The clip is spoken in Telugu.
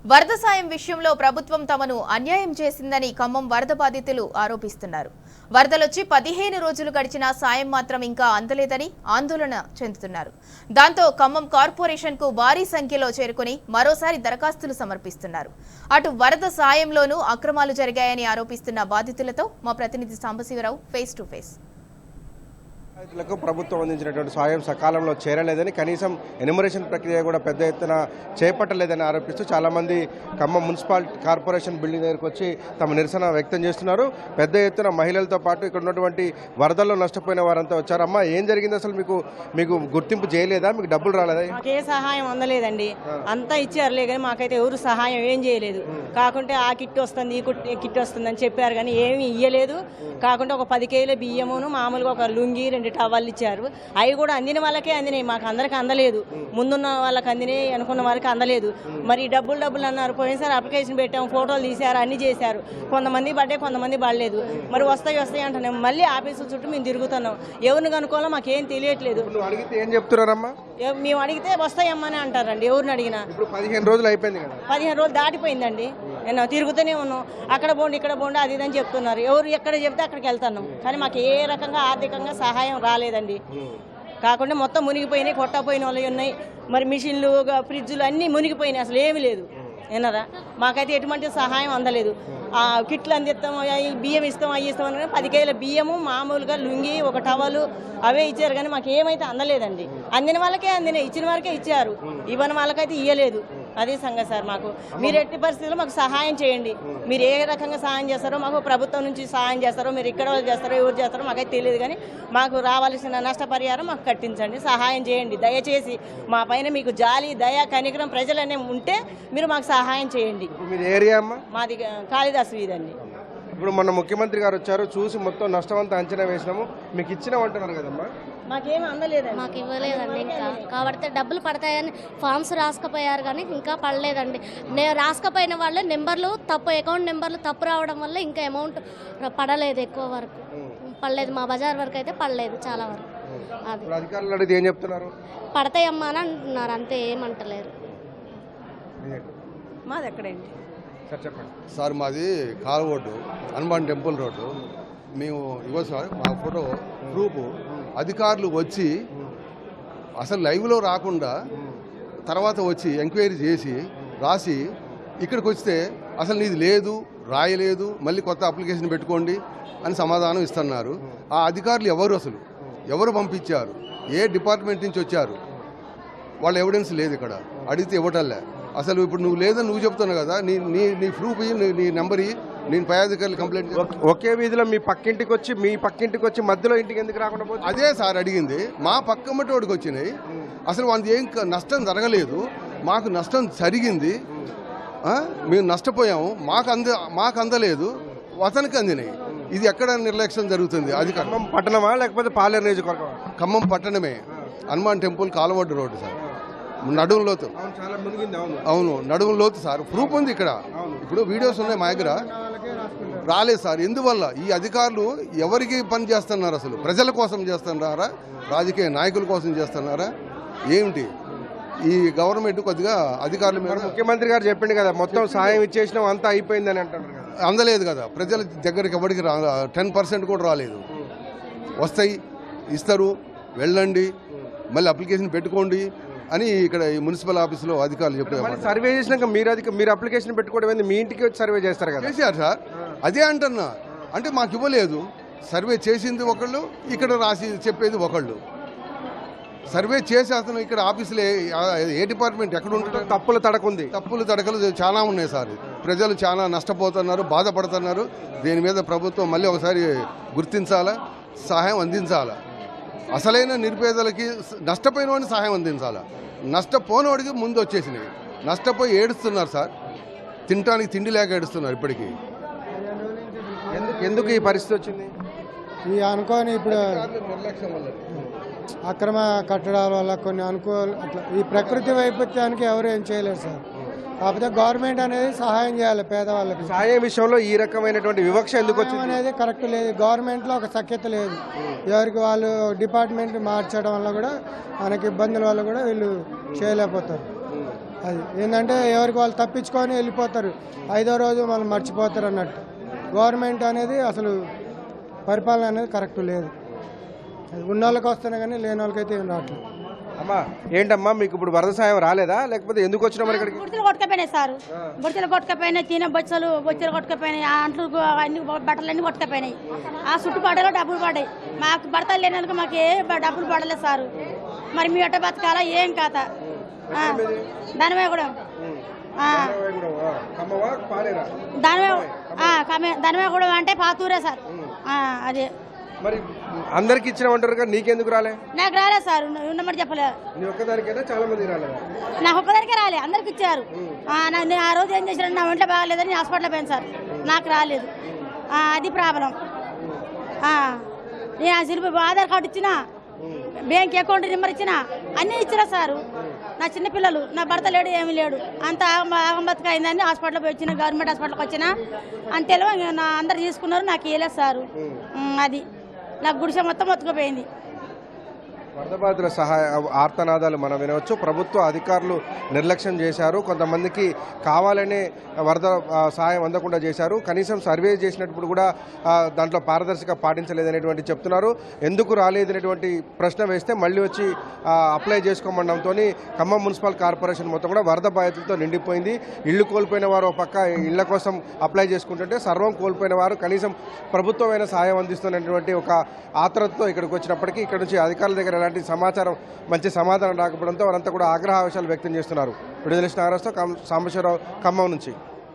వరద సాయం విషయంలో ప్రభుత్వం తమను అన్యాయం చేసిందని ఖమ్మం వరద బాధితులు ఆరోపిస్తున్నారు. వరదలొచ్చి 15 రోజులు గడిచినా సాయం మాత్రం ఇంకా అందలేదని ఆందోళన చెందుతున్నారు. దాంతో ఖమ్మం కార్పొరేషన్ కు భారీ సంఖ్యలో చేరుకుని మరోసారి దరఖాస్తులు సమర్పిస్తున్నారు. అటు వరద సాయంలోనూ అక్రమాలు జరిగాయని ఆరోపిస్తున్న బాధితులతో మా ప్రతినిధి సాంబశివరావు ఫేస్ టు ఫేస్. రైతులకు ప్రభుత్వం అందించినటువంటి సాయం సకాలంలో చేరలేదని, కనీసం ఎన్యుమరేషన్ ప్రక్రియ కూడా పెద్ద ఎత్తున చేపట్టలేదని ఆరోపిస్తూ చాలామంది ఖమ్మం మున్సిపాలిటీ కార్పొరేషన్ బిల్డింగ్ దగ్గరకు వచ్చి తమ నిరసన వ్యక్తం చేస్తున్నారు. పెద్ద ఎత్తున మహిళలతో పాటు ఇక్కడ ఉన్నటువంటి వరదల్లో నష్టపోయిన వారంతా వచ్చారు. అమ్మ, ఏం జరిగింది అసలు? మీకు గుర్తింపు చేయలేదా? మీకు డబ్బులు రాలేదా? మాకే సహాయం అందలేదండి. అంతా ఇచ్చారులే కానీ మాకైతే ఎవరు సహాయం ఏం చేయలేదు. కాకుంటే ఆ కిట్ వస్తుంది, ఈ కిట్ వస్తుంది అని చెప్పారు కానీ ఏమీ ఇయ్యలేదు. కాకుంటే ఒక 10 కేజీల బియ్యమును మామూలుగా ఒక లుంగి 2 టవల్ ఇచ్చారు. అవి కూడా అందిన వాళ్ళకే అందినాయి, మాకు అందరికి అందలేదు. ముందున్న వాళ్ళకి అందినాయి, అనుకున్న వాళ్ళకి అందలేదు. మరి డబ్బులు అన్నారు. పోయినసారి అప్లికేషన్ పెట్టాము, ఫోటోలు తీశారు, అన్ని చేశారు. కొంతమంది పడ్డాయి, కొంతమంది పడలేదు. మరి వస్తాయి అంటున్నాం. మళ్ళీ ఆఫీసుల చుట్టూ మేము తిరుగుతున్నాం. ఎవరిని కనుక్కోవాలో మాకేం తెలియట్లేదు. ఏం చెప్తున్నారమ్మా? మేము అడిగితే వస్తాయమ్మని అంటారండి. ఎవరిని అడిగినా 15 రోజులు అయిపోయింది కదా. 15 రోజులు దాటిపోయిందండి. నేను తిరుగుతూనే ఉన్నాం. అక్కడ పోండి, ఇక్కడ పోండి, అది ఇదని చెప్తున్నారు. ఎవరు ఎక్కడ చెప్తే అక్కడికి వెళ్తున్నాం. కానీ మాకు ఏ రకంగా ఆర్థికంగా సహాయం రాలేదండి. కాకుండా మొత్తం మునిగిపోయినాయి, కొట్టపోయిన వాళ్ళు ఉన్నాయి. మరి మిషన్లు, ఫ్రిడ్జ్లు అన్నీ మునిగిపోయినాయి. అసలు ఏమీ లేదు. ఏనారా మాకైతే ఎటువంటి సహాయం అందలేదు. కిట్లు అందిస్తాం, బియ్యం ఇస్తాం, అవి ఇస్తాం అని 10 కేజీల బియ్యము, మామూలుగా లుంగి, ఒక టవలు అవే ఇచ్చారు. కానీ మాకు ఏమైతే అందలేదండి. అందిన వాళ్ళకే అందినాయి, ఇచ్చిన వాళ్ళకే ఇచ్చారు. ఇవ్వని వాళ్ళకైతే ఇవ్వలేదు. అదే సంగతి సార్. మాకు మీరు ఎట్టి పరిస్థితుల్లో మాకు సహాయం చేయండి. మీరు ఏ రకంగా సహాయం చేస్తారో, మాకు ప్రభుత్వం నుంచి సహాయం చేస్తారో, మీరు ఇక్కడ చేస్తారో, ఎవరు చేస్తారో మాకైతే తెలియదు. కానీ మాకు రావాల్సిన నష్టపరిహారం మాకు కట్టించండి, సహాయం చేయండి. దయచేసి మా పైన మీకు జాలి, దయ, కనికరం ప్రజలనే ఉంటే మీరు మాకు సహాయం చేయండి. మాది కాళిదాసు వీధండి. ఇప్పుడు మన ముఖ్యమంత్రి గారు వచ్చారు, చూసి మొత్తం నష్టమంతా అంచనా వేసినాము, మీకు ఇచ్చినామంటున్నారు కదమ్మా. మాకేం అందలేదండి. మాకు ఇవ్వలేదండి. ఇంకా కాబట్టి డబ్బులు పడతాయని ఫామ్స్ రాసుకుపోయారు కానీ ఇంకా పడలేదండి. రాసుకపోయిన వాళ్ళే నెంబర్లు తప్పు, అకౌంట్ నెంబర్లు తప్పు రావడం వల్ల ఇంకా అమౌంట్ పడలేదు. ఎక్కువ వరకు పడలేదు. మా బజార్ వరకు అయితే పడలేదు, చాలా వరకు. అది అధికారులు అడిగితే ఏం చెప్తున్నారు? పడతాయమ్మా అని అంటున్నారు, అంతే, ఏమంటలేరు. మాది ఎక్కడండి సార్? మాది call road, Hanuman temple road. మేము ఇవ్వ సార్ మా ఫోటో ప్రూఫ్. అధికారులు వచ్చి అసలు లైవ్లో రాకుండా తర్వాత వచ్చి ఎంక్వైరీ చేసి రాసి ఇక్కడికి వస్తే అసలు నీది లేదు, రాయలేదు, మళ్ళీ కొత్త అప్లికేషన్ పెట్టుకోండి అని సమాధానం ఇస్తున్నారు. ఆ అధికారులు ఎవరు, అసలు ఎవరు పంపించారు, ఏ డిపార్ట్మెంట్ నుంచి వచ్చారు, వాళ్ళ ఎవిడెన్స్ లేదు. ఇక్కడ అడిగితే ఇవ్వటంలే. అసలు ఇప్పుడు నువ్వు లేదని నువ్వు చెప్తున్నావు కదా, నీ ప్రూఫ్, నీ నెంబర్, నేను పై అధికారులు కంప్లైంట్. ఒకే వీధిలో మీ పక్కింటికి వచ్చి మధ్యలో ఇంటికి ఎందుకు రాకుండా పోతే? అదే సార్ అడిగింది. మా పక్క మట్టోడికి వచ్చినాయి. అసలు వాళ్ళకి ఏం నష్టం జరగలేదు, మాకు నష్టం జరిగింది. మేము నష్టపోయాము, మాకు అందలేదు, అతనికి అందినాయి. ఇది ఎక్కడ నిర్లక్ష్యం జరుగుతుంది? అది ఖమ్మం పట్టణమా లేకపోతే పాలేరు నియోజకవర్గం? ఖమ్మం పట్టణమే, హనుమాన్ టెంపుల్ కాలవడ్డు రోడ్డు సార్. నడుము లోతు. అవును, నడుము లోతు సార్. ప్రూఫ్ ఉంది ఇక్కడ. ఇప్పుడు వీడియోస్ ఉన్నాయి మా దగ్గర. రాలేదు సార్. ఎందువల్ల? ఈ అధికారులు ఎవరికి పని చేస్తున్నారు? అసలు ప్రజల కోసం చేస్తున్నారా, రాజకీయ నాయకుల కోసం చేస్తున్నారా ఏమిటి? ఈ గవర్నమెంట్ కొద్దిగా అధికారులు మీద. ముఖ్యమంత్రి గారు చెప్పింది కదా, మొత్తం సాయం ఇచ్చేసినాం, అంతా అయిపోయిందని అంటున్నారు కదా. అందలేదు కదా, ప్రజల దగ్గరికి ఎవరికి 10% కూడా రాలేదు. వస్తాయి, ఇస్తారు, వెళ్ళండి, మళ్ళీ అప్లికేషన్ పెట్టుకోండి అని ఇక్కడ ఈ మున్సిపల్ ఆఫీసులో అధికారులు చెప్పారు. సర్వే చేసినాక మీరు అప్లికేషన్ పెట్టుకోవడం, మీ ఇంటికి వచ్చి సర్వే చేస్తారు కదా. చేశారు సార్. అదే అంటున్నా. అంటే మాకు ఇవ్వలేదు. సర్వే చేసింది ఒకళ్ళు, ఇక్కడ రాసి చెప్పేది ఒకళ్ళు. సర్వే చేసి అతను ఇక్కడ ఆఫీసులో ఏ డిపార్ట్మెంట్ ఎక్కడ ఉంటారు? తప్పులు తడకలు చాలా ఉన్నాయి సార్. ప్రజలు చాలా నష్టపోతున్నారు, బాధపడుతున్నారు. దీని మీద ప్రభుత్వం మళ్ళీ ఒకసారి గుర్తించాలా, సహాయం అందించాలా. అసలైన నిరుపేదలకి, నష్టపోయిన వాడిని సహాయం అందించాలా. నష్టపోనివాడికి ముందు వచ్చేసినాయి. నష్టపోయి ఏడుస్తున్నారు సార్. తినడానికి తిండి లేక ఏడుస్తున్నారు ఇప్పటికీ. ఎందుకు ఈ పరిస్థితి వచ్చింది? ఈ అనుకోని ఇప్పుడు అక్రమ కట్టడాల వల్ల కొన్ని అట్లా ఈ ప్రకృతి వైపత్యానికి ఎవరు ఏం చేయలేరు సార్. కాకపోతే గవర్నమెంట్ అనేది సహాయం చేయాలి పేదవాళ్ళకి. సహాయం విషయంలో ఈ రకమైనటువంటి వివక్ష ఎందుకు వచ్చింది అనేది కరెక్ట్ లేదు. గవర్నమెంట్లో ఒక సఖ్యత లేదు. ఎవరికి వాళ్ళు డిపార్ట్మెంట్ మార్చడం వల్ల కూడా మనకి ఇబ్బందుల వల్ల కూడా వీళ్ళు చేయలేకపోతారు. అది ఏంటంటే ఎవరికి వాళ్ళు తప్పించుకొని వెళ్ళిపోతారు, 5వ రోజు మనం మర్చిపోతారు అన్నట్టు. గవర్నమెంట్ అనేది అసలు పరిపాలన అనేది కరెక్ట్ లేదు. అది ఉన్న వాళ్ళకి వస్తేనే కానీ లేని వాళ్ళకైతే ఏం రావట్లేదు. అమ్మా ఏంటమ్మా మీకు ఇప్పుడు వరద సాయం రాలేదా, లేకపోతే ఎందుకు వచ్చినా మరి ఇక్కడికి? బుర్చలు కొట్టుకపోయినాయి సార్, బుర్చలు కొట్టుకపోయినాయి, తినే బొచ్చలు కొట్టుకపోయినాయి, ఆ అంట్లు అన్ని బట్టలన్నీ కొట్టుకపోయినాయి. ఆ చుట్టుపక్కల డబ్బులు పడ్డాయి. మాకు భర్తలు లేనందుకు మాకు ఏ డబ్బులు పడలేదు సారు. మరి మీ ఎట్ట బతకాలా ఏం కథ? దానివే కూడా దానివే కూడా అంటే పాతూరే సార్. అదే మరి అందరికి ఇచ్చినామంటారు కదా, నీకెందుకు రాలే? నాకు రాలేదు సార్, ఉన్నమాట చెప్పలేదు. నీ ఒక్కదానికైనా చాలా మంది రాలేదా? నాకు ఒక్కదానికే రాలే, అందరికి ఇచ్చారు. నేను ఆ రోజు ఏం చేశాను, నా ఒంట్లో బాగాలేదని హాస్పిటల్లో పోయాను సార్, నాకు రాలేదు. అది ప్రాబ్లం. నేను ఆ సిలిపి ఆధార్ కార్డు ఇచ్చిన, బ్యాంక్ అకౌంట్ నెంబర్ ఇచ్చిన, అన్నీ ఇచ్చినా సారు. నా చిన్నపిల్లలు, నా భర్త లేడు, ఏమీ లేడు, అంత ఆగంబతిక అయిందని హాస్పిటల్లో పోయి వచ్చిన, గవర్నమెంట్ హాస్పిటల్కి వచ్చిన. అంతేలో నా అందరు తీసుకున్నారు, నాకు వేయలేదు సారు. అది నాకు గుడిసె మొత్తం మొత్తుకుపోయింది. వరద బాధితుల సహాయ ఆర్తనాదాలు మనం వినవచ్చు. ప్రభుత్వ అధికారులు నిర్లక్ష్యం చేశారు, కొంతమందికి కావాలనే వరద సహాయం అందకుండా చేశారు. కనీసం సర్వే చేసినప్పుడు కూడా దాంట్లో పారదర్శక పాటించలేదనేటువంటి చెప్తున్నారు. ఎందుకు రాలేదనేటువంటి ప్రశ్న వేస్తే మళ్ళీ వచ్చి అప్లై చేసుకోమనడంతో ఖమ్మం మున్సిపల్ కార్పొరేషన్ మొత్తం కూడా వరద బాధితులతో నిండిపోయింది. ఇళ్లు కోల్పోయిన వారు ఒక పక్క ఇళ్ల కోసం అప్లై చేసుకుంటుంటే, సర్వం కోల్పోయిన వారు కనీసం ప్రభుత్వమైన సహాయం అందిస్తున్నటువంటి ఒక ఆత్రతతో ఇక్కడికి వచ్చినప్పటికీ ఇక్కడ నుంచి అధికారుల దగ్గర ఎలాంటి సమాచారం, మంచి సమాధానం రాకపోవడంతో వారంతా కూడా ఆగ్రహావేశాలు వ్యక్తం చేస్తున్నారు. విడుదల నాగరాజుతో సాంబశివరావు, ఖమ్మం నుంచి.